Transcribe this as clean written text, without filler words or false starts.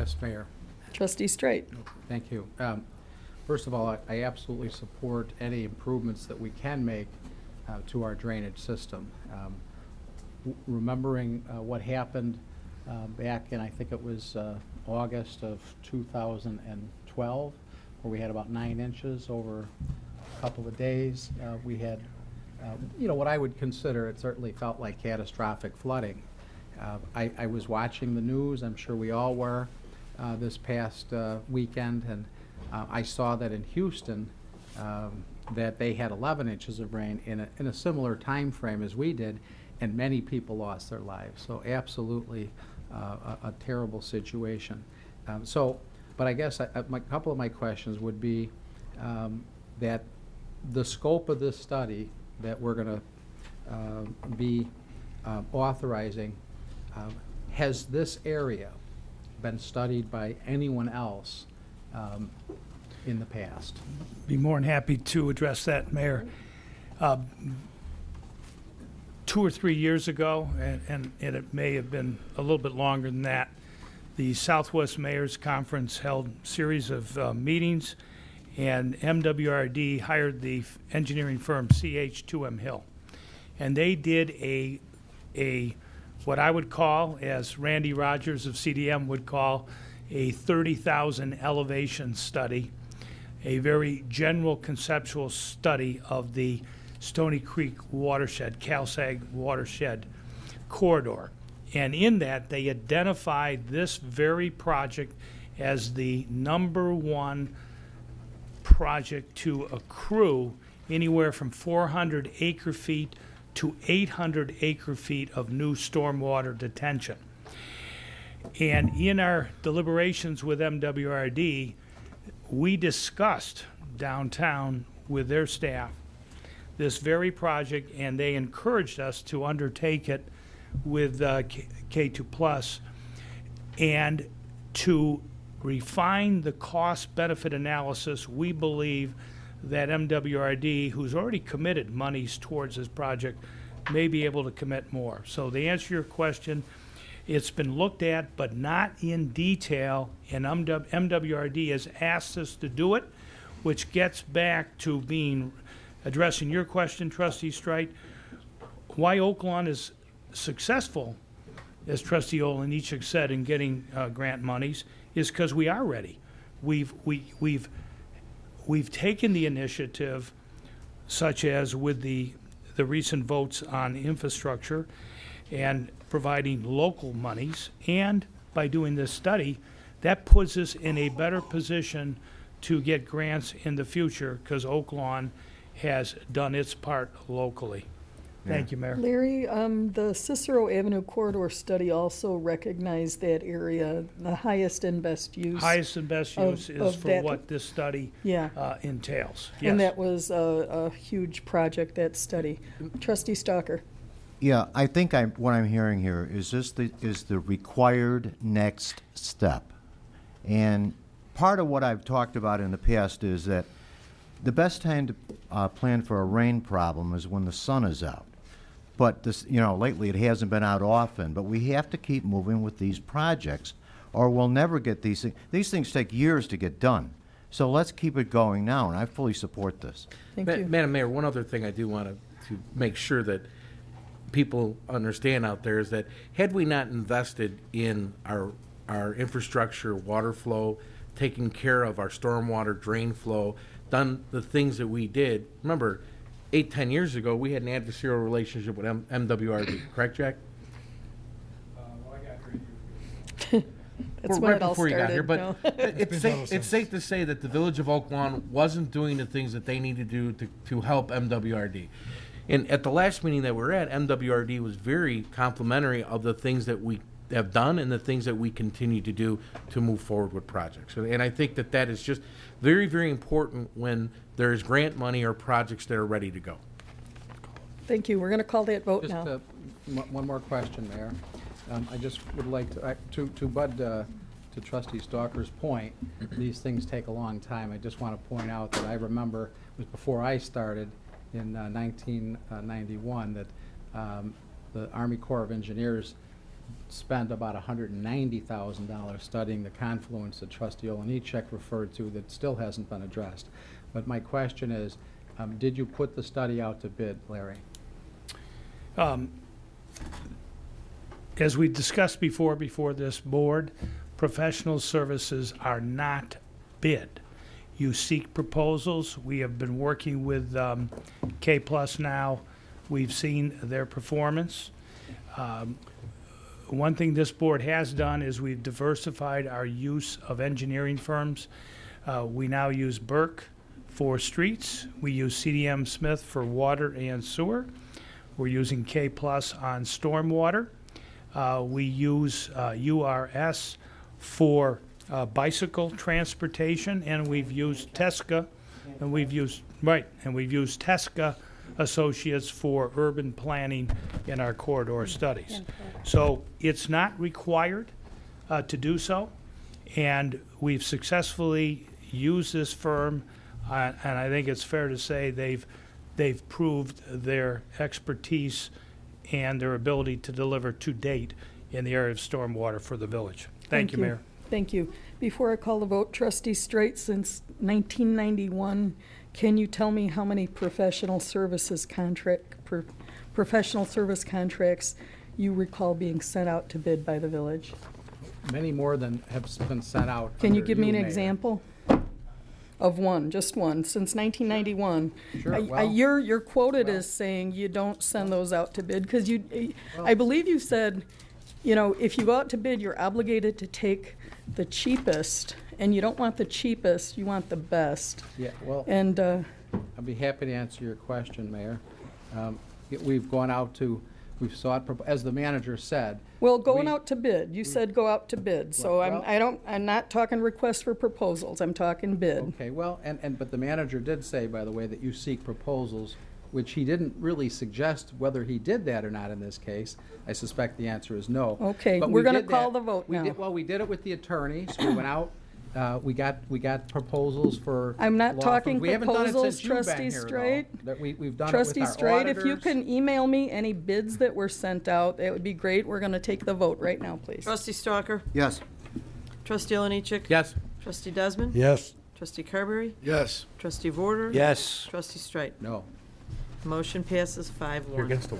Yes, Mayor. Trustee Straight. Thank you. First of all, I absolutely support any improvements that we can make to our drainage system. Remembering what happened back in, I think it was August of 2012, where we had about 9 inches over a couple of days. We had, what I would consider, it certainly felt like catastrophic flooding. I was watching the news, I'm sure we all were, this past weekend, and I saw that in Houston that they had 11 inches of rain in a similar time frame as we did, and many people lost their lives. So absolutely a terrible situation. But I guess a couple of my questions would be that the scope of this study that we're going to be authorizing, has this area been studied by anyone else in the past? Be more than happy to address that, Mayor. 2 or 3 years ago, and it may have been a little bit longer than that, the Southwest Mayors Conference held a series of meetings, and MWRD hired the engineering firm CH2M Hill. And they did a what I would call, as Randy Rogers of CDM would call, a 30,000 elevation study, a very general conceptual study of the Stoneycreek watershed, CalSag watershed corridor. And in that, they identified this very project as the #1 project to accrue anywhere from 400 acre-feet to 800 acre-feet of new stormwater detention. And in our deliberations with MWRD, we discussed downtown with their staff this very project, and they encouraged us to undertake it with K2+, and to refine the cost-benefit analysis. We believe that MWRD, who's already committed monies towards this project, may be able to commit more. So to answer your question, it's been looked at, but not in detail, and MWRD has asked us to do it, which gets back to addressing your question, Trustee Strite, why Oaklawn is successful, as Trustee Olenichuk said, in getting grant monies, is because we are ready. We've taken the initiative, such as with the recent votes on infrastructure and providing local monies, and by doing this study, that puts us in a better position to get grants in the future, because Oaklawn has done its part locally. Thank you, Mayor. Larry, the Cicero Avenue corridor study also recognized that area, the highest and best use. Highest and best use is for that, what this study entails. Yes. And that was a huge project, that study. Trustee Stalker. Yeah, I think what I'm hearing here is the required next step. And part of what I've talked about in the past is that the best time to plan for a rain problem is when the sun is out. But lately it hasn't been out often. But we have to keep moving with these projects, or we'll never get these things. These things take years to get done. So let's keep it going now, and I fully support this. Thank you. Madam Mayor, one other thing I do want to make sure that people understand out there is that had we not invested in our infrastructure, water flow, taking care of our stormwater drain flow, done the things that we did, remember, 8-10 years ago, we had an adversarial relationship with MWRD, correct, Jack? Well, I got here. That's Well, when right it all before you got started. here, but no. it's safe to say that the Village of Oaklawn wasn't doing the things that they needed to do to help MWRD. And at the last meeting that we were at, MWRD was very complimentary of the things that we have done and the things that we continue to do to move forward with projects. And I think that is just very, very important when there's grant money or projects that are ready to go. Thank you. We're going to call that vote Just now. one more question, Mayor. I just would like to Trustee Stalker's point, these things take a long time. I just want to point out that I remember, it was before I started in 1991, that the Army Corps of Engineers spent about $190,000 studying the confluence that trustee Oliniechek referred to that still hasn't been addressed. But my question is, did you put the study out to bid, Larry? As we discussed before this board, professional services are not bid. You seek proposals. We have been working with K Plus now. We've seen their performance. One thing this board has done is we've diversified our use of engineering firms. We now use Burke for streets. We use CDM Smith for water and sewer. We're using K Plus on stormwater. We use URS for bicycle transportation, and we've used Tesca, and we've used Tesca Associates for urban planning in our corridor studies. So it's not required to do so, and we've successfully used this firm, and I think it's fair to say they've proved their expertise and their ability to deliver to date in the area of stormwater for the village. Thank you, Mayor. Thank you. Before I call the vote, Trustee Straight, since 1991, can you tell me how many professional service contracts you recall being sent out to bid by the village? Many more than have been sent out. Can you under give me an Mayor. example of one, just one, since 1991? Sure, well- You're quoted as saying you don't send those out to bid, because I believe you said, if you go out to bid, you're obligated to take the cheapest, and you don't want the cheapest, you want the best. Yeah, well, And, I'd be happy to answer your question, Mayor. We've gone out to, we've sought, as the manager said. well, going we- out to bid, you said go out to bid, so Well- I'm not talking request for proposals, I'm talking bid. Okay, well, but the manager did say, by the way, that you seek proposals, which he didn't really suggest whether he did that or not in this case. I suspect the answer is no. Okay, But we're we gonna did call that- the vote we now. did- Well, we did it with the attorneys. We went out, we got proposals for I'm not law talking firms. We haven't done it proposals, since you've been Trustee here, though. Straight. That we've done it with Trustee our Straight, if you auditors. can email me any bids that were sent out, that would be great. We're gonna take the vote right now, please. Trustee Stalker? Yes. Trustee Oliniechek? Yes. Trustee Desmond? Yes. Trustee Carberry? Yes. Trustee Vorder? Yes. Trustee Straight? No. Motion passes 5-1. You're against the one.